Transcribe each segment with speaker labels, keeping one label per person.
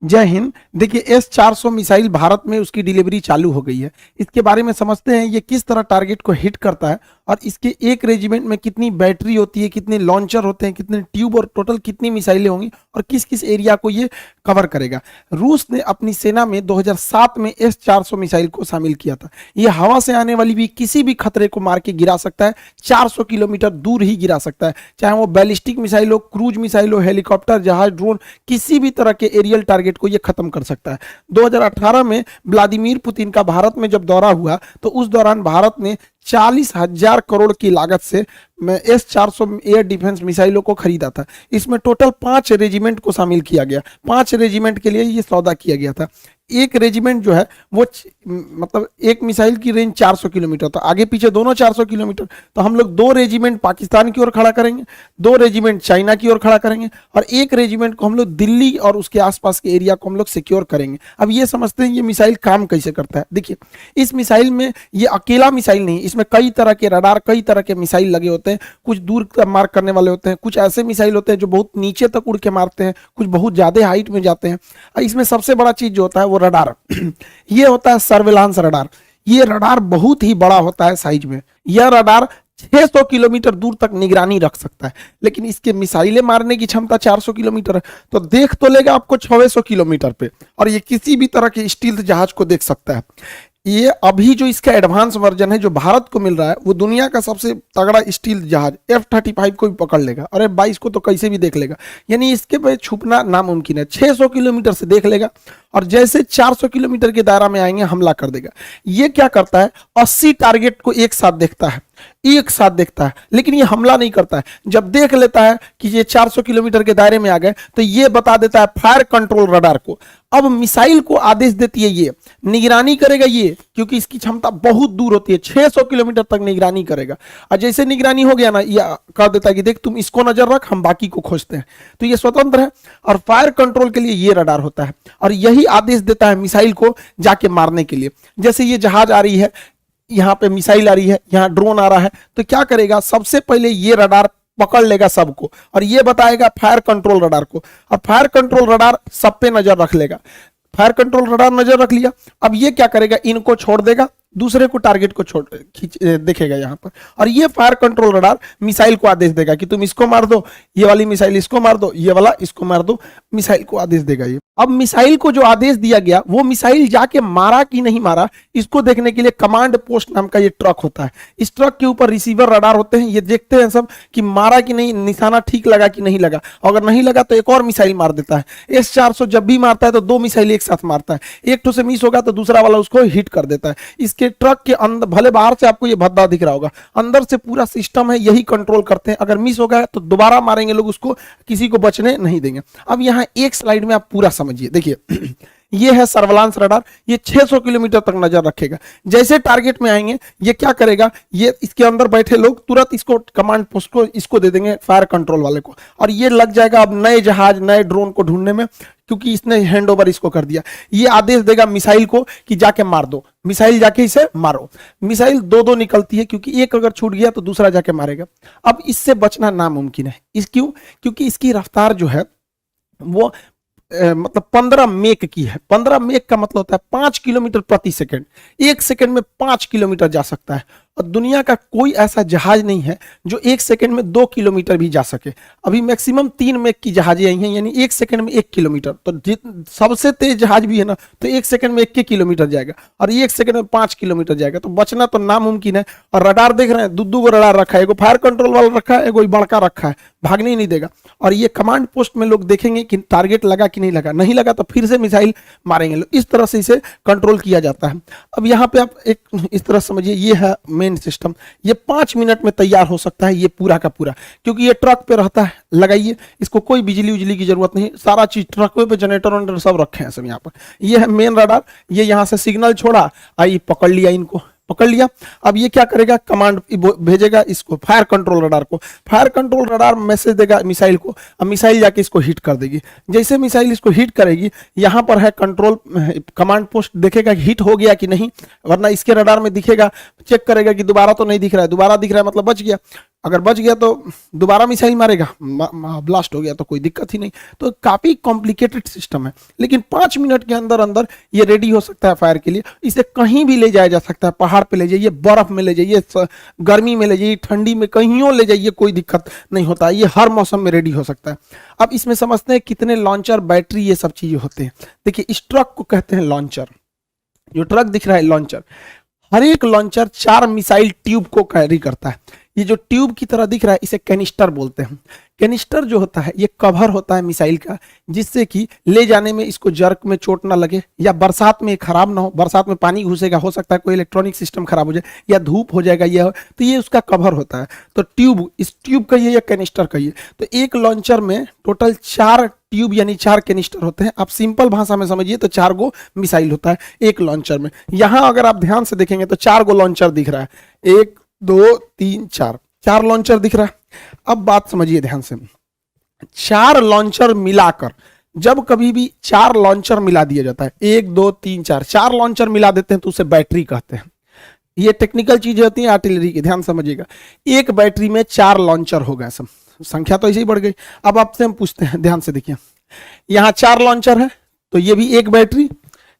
Speaker 1: जय हिंद। देखिए S-400 missile Bharat में उसकी डिलीवरी चालू हो गई है। इसके बारे में समझते हैं ये किस तरह टारगेट को हिट करता है और इसके एक रेजिमेंट में कितनी बैटरी होती है, कितने लॉन्चर होते हैं, कितने ट्यूब और टोटल कितनी मिसाइलें होंगी और किस किस एरिया को ये कवर करेगा। रूस ने अपनी सेना में 2007 में S-400 मिसाइल को शामिल किया था। ये हवा से आने वाली भी किसी भी खतरे को मार के गिरा सकता है, 400 किलोमीटर दूर ही गिरा सकता है, चाहे वो बैलिस्टिक मिसाइल हो, क्रूज मिसाइल हो, हेलीकॉप्टर, जहाज, ड्रोन, किसी भी तरह के एरियल टारगेट को ये खत्म कर सकता है। 2018 में व्लादिमीर पुतिन का भारत में जब दौरा हुआ तो उस दौरान भारत ने 40,000 करोड़ की लागत से S-400 एयर डिफेंस मिसाइलों को खरीदा था। इसमें टोटल 5 रेजिमेंट को शामिल किया गया। 5 रेजिमेंट के लिए ये सौदा किया गया था। एक रेजिमेंट जो है वो मतलब एक मिसाइल की रेंज 400 किलोमीटर, तो आगे पीछे दोनों 400 किलोमीटर, तो हम लोग 2 रेजिमेंट पाकिस्तान की ओर खड़ा करेंगे, 2 रेजिमेंट चाइना की ओर खड़ा करेंगे और एक रेजिमेंट को हम लोग दिल्ली और उसके आसपास के एरिया को हम लोग सिक्योर करेंगे। अब ये समझते हैं ये मिसाइल काम कैसे करता है। देखिए इस मिसाइल में ये अकेला मिसाइल नहीं, इसमें कई तरह के रडार, कई तरह के मिसाइल लगे होते हैं। कुछ दूर मार करने वाले होते हैं, कुछ ऐसे मिसाइल होते हैं जो बहुत नीचे तक उड़ के मारते हैं, कुछ बहुत ज्यादा हाइट में जाते हैं। इसमें सबसे बड़ा चीज जो होता है वो रडार ये होता है सर्विलांस रडार। ये रडार बहुत ही बड़ा होता है साइज में। यह रडार 600 किलोमीटर दूर तक निगरानी रख सकता है, लेकिन इसके मिसाइलें मारने की क्षमता 400 किलोमीटर है, तो देख तो लेगा आपको 600 किलोमीटर पे, और ये किसी भी तरह के स्टील्थ जहाज को देख सकता है। ये अभी जो इसका एडवांस वर्जन है जो भारत को मिल रहा है वो दुनिया का सबसे तगड़ा स्टील जहाज F-35 को भी पकड़ लेगा और F-22 को तो कैसे भी देख लेगा, यानी इसके पे छुपना नामुमकिन है। 600 किलोमीटर से देख लेगा और जैसे 400 किलोमीटर के दायरा में आएंगे हमला कर देगा। ये क्या करता है, 80 टारगेट को एक साथ देखता है, लेकिन ये हमला नहीं करता है। जब देख लेता है कि ये 400 किलोमीटर के दायरे में आ गए तो ये बता देता है फायर कंट्रोल रडार को। अब मिसाइल को आदेश देती है, ये निगरानी करेगा ये, क्योंकि इसकी क्षमता बहुत दूर होती है, 600 किलोमीटर तक निगरानी करेगा। और जैसे निगरानी हो गया ना, ये कह देता है कि देख तुम इसको नजर रख, हम बाकी को खोजते हैं। तो ये स्वतंत्र है और फायर कंट्रोल के लिए ये रडार होता है और यही आदेश देता है मिसाइल को जाके मारने के लिए। जैसे ये जहाज आ रही है, यहाँ पे मिसाइल आ रही है, यहाँ ड्रोन आ रहा है, तो क्या करेगा, सबसे पहले ये रडार पकड़ लेगा सबको और ये बताएगा फायर कंट्रोल रडार को, और फायर कंट्रोल रडार सब पे नजर रख लेगा। फायर कंट्रोल रडार नजर रख लिया, अब ये क्या करेगा, इनको छोड़ देगा, दूसरे को टारगेट को छोड़ देखेगा यहाँ पर, और ये फायर कंट्रोल रडार मिसाइल को आदेश देगा कि तुम इसको मार दो, ये वाली मिसाइल इसको मार दो, ये वाला इसको मार दो, मिसाइल को आदेश देगा ये। अब मिसाइल को जो आदेश दिया गया वो मिसाइल जाके मारा कि नहीं मारा इसको देखने के लिए कमांड पोस्ट नाम का ये ट्रक होता है। इस ट्रक के ऊपर रिसीवर रडार होते हैं, ये देखते हैं सब कि मारा कि नहीं, निशाना ठीक लगा कि नहीं लगा। अगर नहीं लगा तो एक और मिसाइल मार देता है। S-400 जब भी मारता है तो 2 मिसाइल एक साथ मारता है, एक तो से मिस होगा तो दूसरा वाला उसको हिट कर देता है। इसके ट्रक के अंदर, भले बाहर से आपको ये भद्दा दिख रहा होगा, अंदर से पूरा सिस्टम है, यही कंट्रोल करते हैं। अगर मिस हो गया तो दोबारा मारेंगे लोग उसको, किसी को बचने नहीं देंगे। अब यहाँ एक स्लाइड में आप पूरा समझिए। देखिए ये है सर्विलांस रडार, ये 600 किलोमीटर तक नजर रखेगा। जैसे टारगेट में आएंगे ये क्या करेगा, ये इसके अंदर बैठे लोग तुरंत इसको कमांड पोस्ट को इसको दे देंगे फायर कंट्रोल वाले को, और ये लग जाएगा अब नए जहाज, नए ड्रोन को ढूंढने में, क्योंकि इसने हैंड ओवर इसको कर दिया। ये आदेश देगा मिसाइल को कि जाके मार दो, मिसाइल जाके इसे मारो। मिसाइल 2-2 निकलती है, क्योंकि एक अगर छूट गया तो दूसरा जाके मारेगा। अब इससे बचना नामुमकिन है। क्यों? क्योंकि इसकी रफ्तार जो है वो मतलब 15 मेक की है। 15 मेक का मतलब होता है 5 किलोमीटर प्रति सेकंड। 1 सेकंड में 5 किलोमीटर जा सकता है, और दुनिया का कोई ऐसा जहाज नहीं है जो 1 सेकंड में 2 किलोमीटर भी जा सके। अभी मैक्सिमम 3 मेक की जहाजें आई हैं, यानी 1 सेकंड में 1 किलोमीटर। तो सबसे तेज जहाज भी है ना, तो 1 सेकंड में 1 किलोमीटर जाएगा, और 1 सेकंड में 5 किलोमीटर जाएगा। तो बचना तो नामुमकिन है। और रडार देख रहे हैं, 2 रडार रखा है, एगो फायर कंट्रोल वाला रखा है, एगो बड़का रखा है, भागने ही नहीं देगा। और ये कमांड पोस्ट में लोग देखेंगे कि टारगेट लगा कि नहीं लगा, नहीं लगा तो फिर से मिसाइल मारेंगे लोग। इस तरह से इसे कंट्रोल किया जाता है। अब यहाँ पे आप एक इस तरह समझिए, ये है मेन सिस्टम। ये 5 मिनट में तैयार हो सकता है ये पूरा का पूरा, क्योंकि ये ट्रक पे रहता है। लगाइए, इसको कोई बिजली उजली की जरूरत नहीं, सारा चीज ट्रक पे जनरेटर वनरेटर सब रखे हैं सब यहाँ पर। ये है मेन रडार, ये यहाँ से सिग्नल छोड़ा, आई पकड़ लिया, इनको पकड़ लिया। अब ये क्या करेगा, कमांड भेजेगा इसको फायर कंट्रोल रडार को। फायर कंट्रोल रडार मैसेज देगा मिसाइल को, अब मिसाइल जाके इसको हिट कर देगी। जैसे मिसाइल इसको हिट करेगी, यहाँ पर है कंट्रोल कमांड पोस्ट, देखेगा हिट हो गया कि नहीं, वरना इसके रडार में दिखेगा, चेक करेगा कि दोबारा तो नहीं दिख रहा है, दोबारा दिख रहा है मतलब बच गया। अगर बच गया तो दोबारा मिसाइल मारेगा, ब्लास्ट हो गया तो कोई दिक्कत ही नहीं। तो काफी कॉम्प्लिकेटेड सिस्टम है, लेकिन 5 मिनट के अंदर अंदर ये रेडी हो सकता है फायर के लिए। इसे कहीं भी ले जाया जा सकता है, पहाड़ पे ले जाइए, बर्फ में ले जाइए, गर्मी में ले जाइए, ठंडी में, कहीं ले जाइए, कोई दिक्कत नहीं होता, ये हर मौसम में रेडी हो सकता है। अब इसमें समझते हैं कितने लॉन्चर, बैटरी, ये सब चीजें होते हैं। देखिए इस ट्रक को कहते हैं लॉन्चर, जो ट्रक दिख रहा है लॉन्चर। हर एक लॉन्चर 4 मिसाइल ट्यूब को कैरी करता है। ये जो ट्यूब की तरह दिख रहा है इसे कैनिस्टर बोलते हैं। कैनिस्टर जो होता है ये कवर होता है मिसाइल का, जिससे कि ले जाने में इसको जर्क में चोट ना लगे, या बरसात में खराब ना हो। बरसात में पानी घुसेगा, हो सकता है कोई इलेक्ट्रॉनिक सिस्टम खराब हो जाए, या धूप हो जाएगा, ये तो ये उसका कवर होता है। तो ट्यूब, इस ट्यूब कहिए या कैनिस्टर कहिए। तो एक लॉन्चर में टोटल 4 ट्यूब यानी 4 कैनिस्टर होते हैं। आप सिंपल भाषा में समझिए तो 4 गो मिसाइल होता है एक लॉन्चर में। यहां अगर आप ध्यान से देखेंगे तो 4 गो लॉन्चर दिख रहा है, 1 2 3 4 लॉन्चर दिख रहा है। अब बात समझिए ध्यान से, 4 लॉन्चर मिलाकर, जब कभी भी 4 लॉन्चर मिला दिया जाता है, 1 2 3 4 लॉन्चर मिला देते हैं तो उसे बैटरी कहते हैं। ये टेक्निकल चीजें होती हैं आर्टिलरी की, ध्यान समझिएगा। एक बैटरी में 4 लॉन्चर हो गए, सब संख्या तो ऐसे ही बढ़ गई। अब आपसे हम पूछते हैं, ध्यान से देखिए, यहां 4 लॉन्चर है तो ये भी एक बैटरी,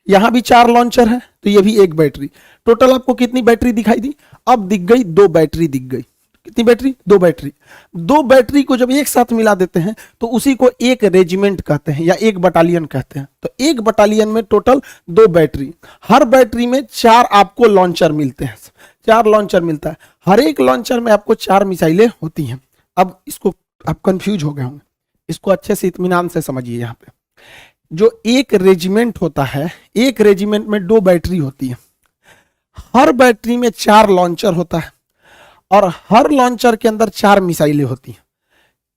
Speaker 1: यहां भी 4 लॉन्चर है तो ये भी एक बैटरी। टोटल आपको कितनी बैटरी दिखाई दी? अब दिख गई 2 बैटरी दिख गई। कितनी बैटरी? 2 बैटरी। 2 बैटरी को जब एक साथ मिला देते हैं तो उसी को एक रेजिमेंट कहते हैं या एक बटालियन कहते हैं। तो एक बटालियन में टोटल 2 बैटरी, हर बैटरी में 4 आपको लॉन्चर मिलते हैं, 4 लॉन्चर मिलता है। हर एक लॉन्चर में आपको 4 मिसाइलें होती हैं। अब इसको आप कंफ्यूज हो गए होंगे, इसको अच्छे से इत्मीनान से समझिए। यहाँ पे जो एक रेजिमेंट होता है, एक रेजिमेंट में 2 बैटरी होती है, हर बैटरी में 4 लॉन्चर होता है और हर लॉन्चर के अंदर 4 मिसाइलें होती हैं।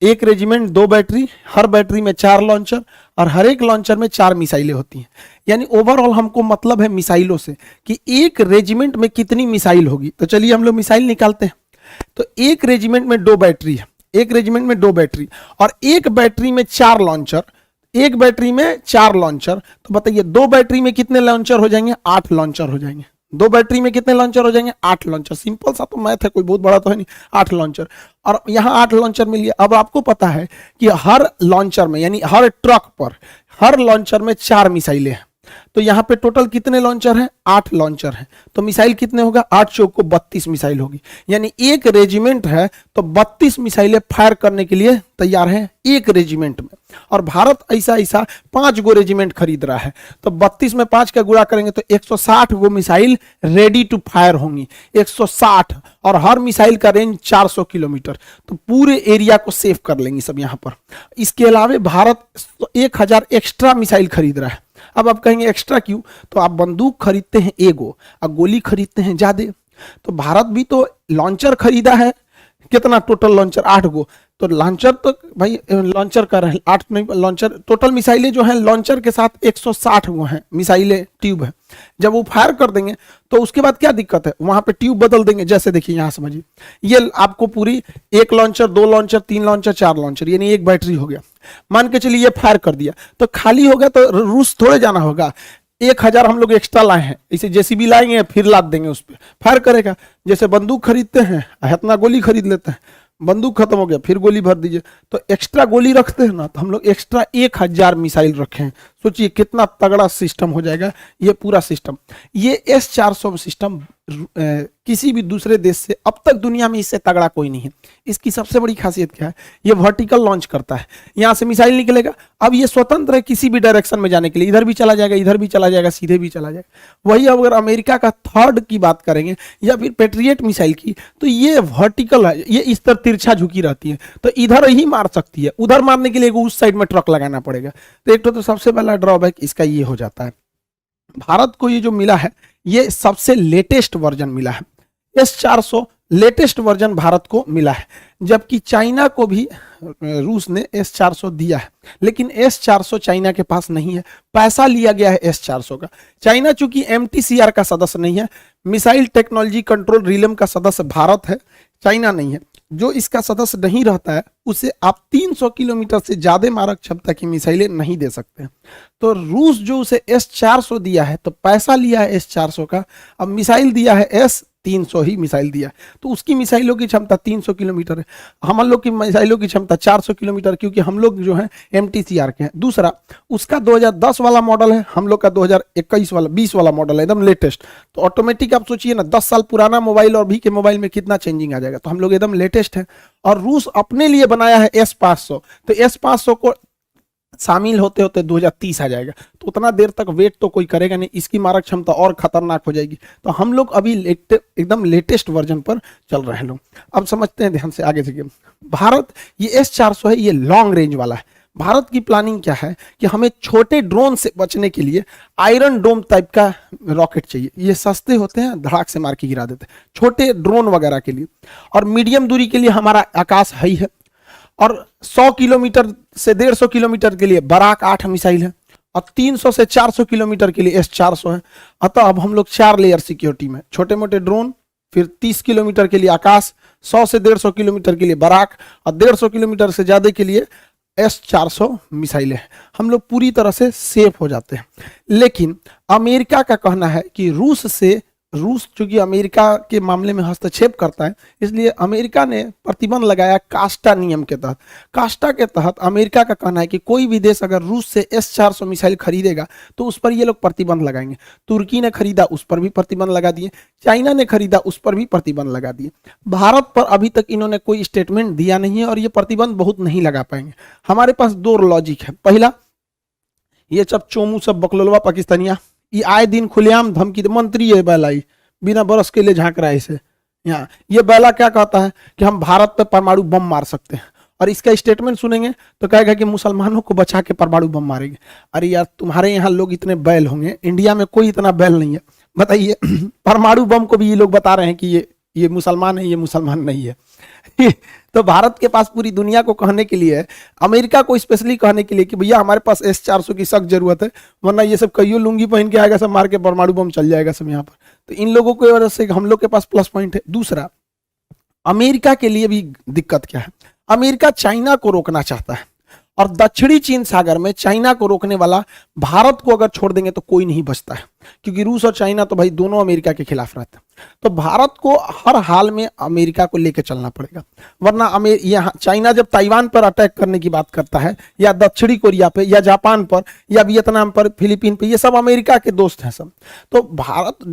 Speaker 1: एक रेजिमेंट 2 बैटरी, हर बैटरी में 4 लॉन्चर और हर एक लॉन्चर में 4 मिसाइलें होती हैं। यानी ओवरऑल हमको मतलब है मिसाइलों से कि एक रेजिमेंट में कितनी मिसाइल होगी। तो चलिए हम लोग मिसाइल निकालते हैं। तो एक रेजिमेंट में 2 बैटरी है, एक रेजिमेंट में 2 बैटरी और एक बैटरी में 4 लॉन्चर, एक बैटरी में 4 लॉन्चर। तो बताइए 2 बैटरी में कितने लॉन्चर हो जाएंगे? 8 लॉन्चर हो जाएंगे। 2 बैटरी में कितने लॉन्चर हो जाएंगे? 8 लॉन्चर। सिंपल सा तो मैथ है, कोई बहुत बड़ा तो है नहीं। 8 लॉन्चर, और यहाँ 8 लॉन्चर मिल गया। अब आपको पता है कि हर लॉन्चर में यानी हर ट्रक पर, हर लॉन्चर में 4 मिसाइलें हैं। तो यहाँ पे टोटल कितने लॉन्चर हैं? 8 लॉन्चर हैं। तो मिसाइल कितने होगा? 8 चौक को 32 मिसाइल होगी। यानी एक रेजिमेंट है तो 32 मिसाइलें फायर करने के लिए तैयार हैं एक रेजिमेंट में। और भारत ऐसा 5 गो रेजिमेंट खरीद रहा है, तो 32 में 5 का गुणा करेंगे तो 160 गो मिसाइल रेडी टू फायर होंगी। 160, और हर मिसाइल का रेंज 400 किलोमीटर। तो पूरे एरिया को सेव कर लेंगे सब यहाँ पर। इसके अलावा भारत 1000 एक्स्ट्रा मिसाइल खरीद रहा है। अब आप कहेंगे एक्स्ट्रा क्यों? तो आप बंदूक खरीदते हैं एगो और गोली खरीदते हैं ज्यादा। तो भारत भी तो लॉन्चर खरीदा है, कितना टोटल लॉन्चर? 8 गो। तो लॉन्चर तो भाई लॉन्चर का रहे 8 नहीं, लॉन्चर टोटल मिसाइलें जो हैं लॉन्चर के साथ 160 गो हैं मिसाइलें, ट्यूब है। जब वो फायर कर देंगे तो उसके बाद क्या दिक्कत है? वहां पे ट्यूब बदल देंगे। जैसे देखिए यहाँ समझिए, ये आपको पूरी 1 लॉन्चर, 2 लॉन्चर, 3 लॉन्चर, 4 लॉन्चर, यानी एक बैटरी हो गया। मान के चलिए ये फायर कर दिया तो खाली हो गया, तो रूस थोड़े जाना होगा। 1000 हम लोग एक्स्ट्रा लाए हैं, इसे जेसीबी लाएंगे फिर लाद देंगे, उस पर फायर करेगा। जैसे बंदूक खरीदते हैं, इतना गोली खरीद लेते हैं, बंदूक खत्म हो गया फिर गोली भर दीजिए। तो एक्स्ट्रा गोली रखते हैं ना, तो हम लोग एक्स्ट्रा 1000 मिसाइल रखे हैं। सोचिए कितना तगड़ा सिस्टम हो जाएगा ये पूरा सिस्टम। ये S-400 सिस्टम किसी भी दूसरे देश से अब तक दुनिया में इससे तगड़ा कोई नहीं है। इसकी सबसे बड़ी खासियत क्या है? ये वर्टिकल लॉन्च करता है, यहाँ से मिसाइल निकलेगा। अब ये स्वतंत्र है किसी भी डायरेक्शन में जाने के लिए, इधर भी चला जाएगा, इधर भी चला जाएगा, सीधे भी चला जाएगा। वही अगर अमेरिका का थर्ड की बात करेंगे या फिर पेट्रियट मिसाइल की, तो ये वर्टिकल है, ये इस तरह तिरछा झुकी रहती है, तो इधर ही मार सकती है। उधर मारने के लिए उस साइड में ट्रक लगाना पड़ेगा। तो एक तो सबसे पहला ड्रॉबैक इसका ये हो जाता है। भारत को ये जो मिला है ये सबसे लेटेस्ट वर्जन मिला है। S-400 लेटेस्ट वर्जन भारत को मिला है, जबकि चाइना को भी रूस ने S-400 दिया है, लेकिन S-400 चाइना के पास नहीं है। पैसा लिया गया है S-400 का। चाइना चूंकि MTCR का सदस्य नहीं है, मिसाइल टेक्नोलॉजी कंट्रोल रिलम का सदस्य भारत है, चाइना नहीं है। जो इसका सदस्य नहीं रहता है उसे आप 300 किलोमीटर से ज्यादा मारक क्षमता की मिसाइलें नहीं दे सकते। तो रूस जो उसे S-400 दिया है, तो पैसा लिया है S-400 का, अब मिसाइल दिया है S-300 ही मिसाइल दिया, तो उसकी मिसाइलों की क्षमता 300 किलोमीटर है, हम लोग की मिसाइलों की क्षमता 400 किलोमीटर, क्योंकि हम लोग जो है MTCR के हैं। दूसरा, उसका 2010 वाला मॉडल है, हम लोग का 2021 वाला 20 वाला मॉडल है, एकदम लेटेस्ट। तो ऑटोमेटिक आप सोचिए ना, 10 साल पुराना मोबाइल और अभी के मोबाइल में कितना चेंजिंग आ जाएगा। तो हम लोग एकदम लेटेस्ट है। और रूस अपने लिए बनाया है S-500, तो S-500 को शामिल होते होते 2030 आ जाएगा। तो उतना देर तक वेट तो कोई करेगा नहीं, इसकी मारक क्षमता और खतरनाक हो जाएगी। तो हम लोग अभी एकदम लेटेस्ट वर्जन पर चल रहे हैं लोग। अब समझते हैं ध्यान से आगे से। भारत, ये S-400 है, ये लॉन्ग रेंज वाला है। भारत की प्लानिंग क्या है कि हमें छोटे ड्रोन से बचने के लिए आयरन डोम टाइप का रॉकेट चाहिए। ये सस्ते होते हैं, धड़ाक से मार के गिरा देते हैं, छोटे ड्रोन वगैरह के लिए। और मीडियम दूरी के लिए हमारा आकाश है ही है। और 100 किलोमीटर से 150 किलोमीटर के लिए बराक 8 मिसाइल है, और 300 से 400 किलोमीटर के लिए S-400 है। अतः अब हम लोग 4 लेयर सिक्योरिटी में, छोटे मोटे ड्रोन, फिर 30 किलोमीटर के लिए आकाश, 100 से 150 किलोमीटर के लिए बराक, और 150 किलोमीटर से ज्यादा के लिए S-400 मिसाइलें, हम लोग पूरी तरह से सेफ हो जाते हैं। लेकिन अमेरिका का कहना है कि रूस चूंकि अमेरिका के मामले में हस्तक्षेप करता है, इसलिए अमेरिका ने प्रतिबंध लगाया कास्टा नियम के तहत। कास्टा के तहत अमेरिका का कहना है कि कोई भी देश अगर रूस से S-400 मिसाइल खरीदेगा तो उस पर ये लोग प्रतिबंध लगाएंगे। तुर्की ने खरीदा, उस पर भी प्रतिबंध लगा दिए। चाइना ने खरीदा, उस पर भी प्रतिबंध लगा दिए। भारत पर अभी तक इन्होंने कोई स्टेटमेंट दिया नहीं है, और ये प्रतिबंध बहुत नहीं लगा पाएंगे। हमारे पास 2 लॉजिक है। पहला, ये सब चोमू सब बकलोलवा पाकिस्तानिया, ये आए दिन खुलेआम धमकी, मंत्री है बैलाई, बिना बरस के लिए झांक रहा है इसे यहाँ। ये बैला क्या कहता है कि हम भारत पे परमाणु बम मार सकते हैं, और इसका स्टेटमेंट सुनेंगे तो कहेगा कि मुसलमानों को बचा के परमाणु बम मारेंगे। अरे यार, तुम्हारे यहाँ लोग इतने बैल होंगे, इंडिया में कोई इतना बैल नहीं है, बताइए। परमाणु बम को भी ये लोग बता रहे हैं कि ये मुसलमान है, ये मुसलमान नहीं है। तो भारत के पास पूरी दुनिया को कहने के लिए, अमेरिका को स्पेशली कहने के लिए कि भैया हमारे पास S-400 की सख्त जरूरत है, वरना ये सब कईयों लुंगी पहन के आएगा, सब मार के परमाणु बम चल जाएगा सब यहाँ पर। तो इन लोगों की वजह से हम लोग के पास प्लस पॉइंट है। दूसरा, अमेरिका के लिए भी दिक्कत क्या है, अमेरिका चाइना को रोकना चाहता है, और दक्षिणी चीन सागर में चाइना को रोकने वाला भारत को अगर छोड़ देंगे तो कोई नहीं बचता है, क्योंकि रूस और चाइना तो भाई दोनों अमेरिका के खिलाफ रहते हैं। तो भारत को हर हाल में अमेरिका को लेकर चलना पड़ेगा, वरना यहाँ चाइना जब ताइवान पर अटैक करने की बात करता है, या दक्षिणी कोरिया पे, या जापान पर, या वियतनाम पर, फिलीपीन पे, ये सब अमेरिका के दोस्त हैं सब। तो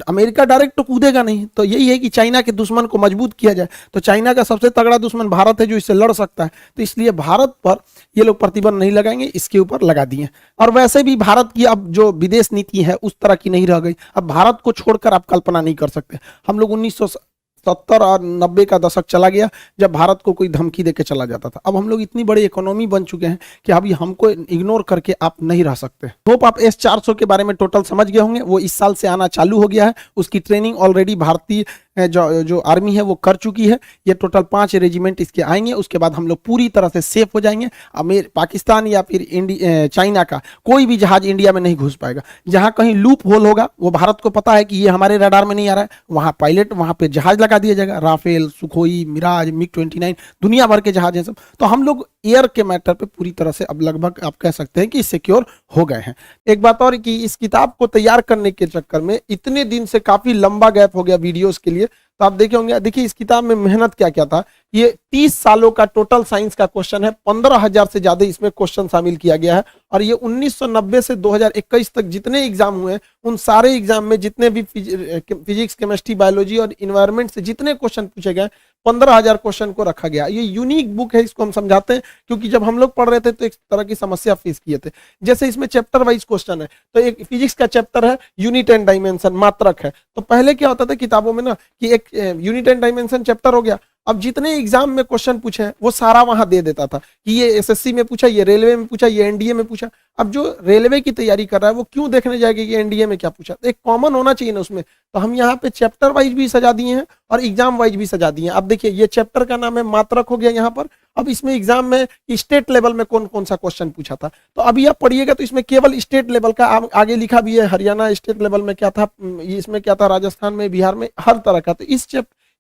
Speaker 1: अमेरिका डायरेक्ट तो कूदेगा नहीं। तो यही है कि चाइना के दुश्मन को मजबूत किया जाए। तो चाइना का सबसे तगड़ा दुश्मन भारत है, जो इससे लड़ सकता है। तो इसलिए भारत पर ये लोग प्रतिबंध नहीं लगाएंगे, इसके ऊपर लगा दिए। और वैसे भी भारत की अब जो विदेश नीति है उस तरह की नहीं रह गई। अब भारत को छोड़कर आप कल्पना नहीं कर सकते। हम लोग 1970 और 90 का दशक चला गया जब भारत को कोई धमकी देके चला जाता था। अब हम लोग इतनी बड़ी इकोनॉमी बन चुके हैं कि अभी हमको इग्नोर करके आप नहीं रह सकते। होप आप S-400 के बारे में टोटल समझ गए होंगे। वो इस साल से आना चालू हो गया है, उसकी ट्रेनिंग ऑलरेडी भारतीय जो आर्मी है वो कर चुकी है। ये टोटल 5 रेजिमेंट इसके आएंगे, उसके बाद हम लोग पूरी तरह से सेफ हो जाएंगे। पाकिस्तान या फिर चाइना का कोई भी जहाज इंडिया में नहीं घुस पाएगा। जहां कहीं लूप होल होगा, वो भारत को पता है कि ये हमारे रडार में नहीं आ रहा है, वहां पायलट, वहां पे जहाज लगा दिया जाएगा। राफेल, सुखोई, मिराज, MiG-29, दुनिया भर के जहाज हैं सब। तो हम लोग एयर के मैटर पे पूरी तरह से अब लगभग आप कह सकते हैं कि सिक्योर हो गए हैं। एक बात और कि इस किताब को तैयार करने के चक्कर में इतने दिन से काफी लंबा गैप हो गया वीडियोस के लिए। तो आप देखे होंगे, देखिए इस किताब में मेहनत क्या क्या था। ये 30 सालों का टोटल साइंस का क्वेश्चन है, 15,000 से ज्यादा इसमें क्वेश्चन शामिल किया गया है। और ये 1990 से 2021 तक जितने एग्जाम हुए, उन सारे एग्जाम में जितने भी फिजिक्स, केमिस्ट्री, बायोलॉजी और इन्वायरमेंट से जितने क्वेश्चन पूछे गए, 15,000 क्वेश्चन को रखा गया। ये यूनिक बुक है, इसको हम समझाते हैं क्योंकि जब हम लोग पढ़ रहे थे तो एक तरह की समस्या फेस किए थे। जैसे इसमें चैप्टर वाइज क्वेश्चन है, तो एक फिजिक्स का चैप्टर है यूनिट एंड डायमेंशन, मात्रक है। तो पहले क्या होता था किताबों में ना कि एक यूनिट एंड डायमेंशन चैप्टर हो गया, अब जितने एग्जाम में क्वेश्चन पूछे हैं वो सारा वहां दे देता था कि ये एसएससी में पूछा, ये रेलवे में पूछा, ये एनडीए में पूछा। अब जो रेलवे की तैयारी कर रहा है वो क्यों देखने जाएगा कि एनडीए में क्या पूछा, एक कॉमन होना चाहिए ना उसमें। तो हम यहाँ पे चैप्टर वाइज भी सजा दिए हैं और एग्जाम वाइज भी सजा दिए हैं। अब देखिए ये चैप्टर का नाम है मात्रक हो गया यहाँ पर। अब इसमें एग्जाम में स्टेट लेवल में कौन कौन सा क्वेश्चन पूछा था, तो अभी आप पढ़िएगा तो इसमें केवल स्टेट लेवल का आगे लिखा भी है, हरियाणा स्टेट लेवल में क्या था, इसमें क्या था, राजस्थान में, बिहार में, हर तरह का। तो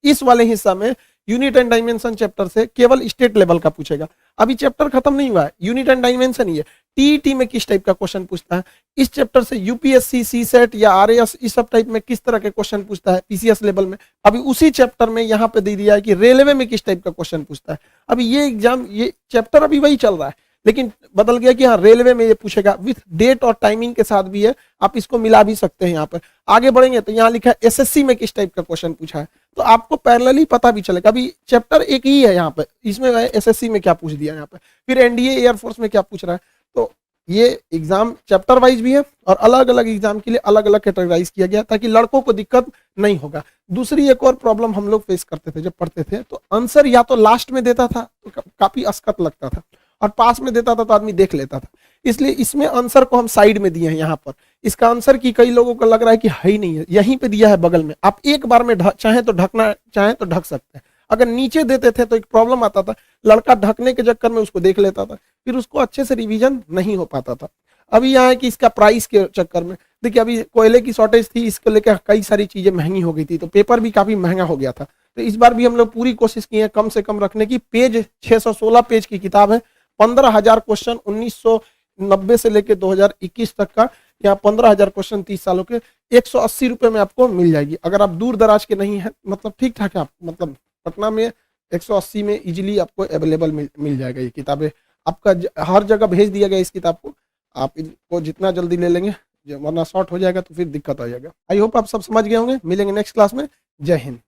Speaker 1: इस वाले हिस्सा में यूनिट एंड डायमेंशन चैप्टर से केवल स्टेट लेवल का पूछेगा। अभी चैप्टर खत्म नहीं हुआ है, यूनिट एंड डायमेंशन ही है। टीईटी में किस टाइप का क्वेश्चन पूछता है, इस चैप्टर से यूपीएससी, सीसेट या आरएएस इस सब टाइप में किस तरह के क्वेश्चन पूछता है, पीसीएस लेवल में। अभी उसी चैप्टर में यहाँ पे दे दिया है कि रेलवे में किस टाइप का क्वेश्चन पूछता है। अभी ये एग्जाम, ये चैप्टर अभी वही चल रहा है, लेकिन बदल गया कि हाँ रेलवे में ये पूछेगा, विथ डेट और टाइमिंग के साथ भी है, आप इसको मिला भी सकते हैं। यहाँ पर आगे बढ़ेंगे तो यहाँ लिखा है एसएससी में किस टाइप का क्वेश्चन पूछा है, तो आपको पैरेलली पता भी चलेगा। अभी चैप्टर एक ही है यहाँ पे, इसमें एसएससी में क्या पूछ दिया यहाँ पे, फिर एनडीए एयरफोर्स में क्या पूछ रहा है। तो ये एग्जाम चैप्टर वाइज भी है और अलग अलग एग्जाम के लिए अलग अलग कैटेगराइज किया गया ताकि लड़कों को दिक्कत नहीं होगा। दूसरी एक और प्रॉब्लम हम लोग फेस करते थे जब पढ़ते थे, तो आंसर या तो लास्ट में देता था तो काफी असकत लगता था, और पास में देता था तो आदमी देख लेता था। इसलिए इसमें आंसर को हम साइड में दिए हैं यहाँ पर। इसका आंसर की कई लोगों को लग रहा है कि है ही नहीं है, यहीं पे दिया है बगल में, आप एक बार में चाहे तो ढकना चाहे तो ढक सकते हैं। अगर नीचे देते थे तो एक प्रॉब्लम आता था, लड़का ढकने के चक्कर में उसको देख लेता था, फिर उसको अच्छे से रिवीजन नहीं हो पाता था। अभी यहाँ है कि इसका प्राइस के चक्कर में, देखिए अभी कोयले की शॉर्टेज थी, इसको लेकर कई सारी चीजें महंगी हो गई थी, तो पेपर भी काफी महंगा हो गया था। तो इस बार भी हम लोग पूरी कोशिश की है कम से कम रखने की। पेज 616 पेज की किताब है, 15,000 क्वेश्चन 1990 से लेकर 2021 तक का, यहाँ 15,000 क्वेश्चन 30 सालों के 180 रुपए में आपको मिल जाएगी। अगर आप दूर दराज के नहीं है, मतलब ठीक ठाक है, आप मतलब पटना में 180 में इजीली आपको अवेलेबल मिल जाएगा। ये किताबें आपका हर जगह भेज दिया गया इस किताब को, आप इनको जितना जल्दी ले लेंगे, वरना शॉर्ट हो जाएगा तो फिर दिक्कत आ जाएगा। आई होप आप सब समझ गए होंगे। मिलेंगे नेक्स्ट क्लास में। जय हिंद।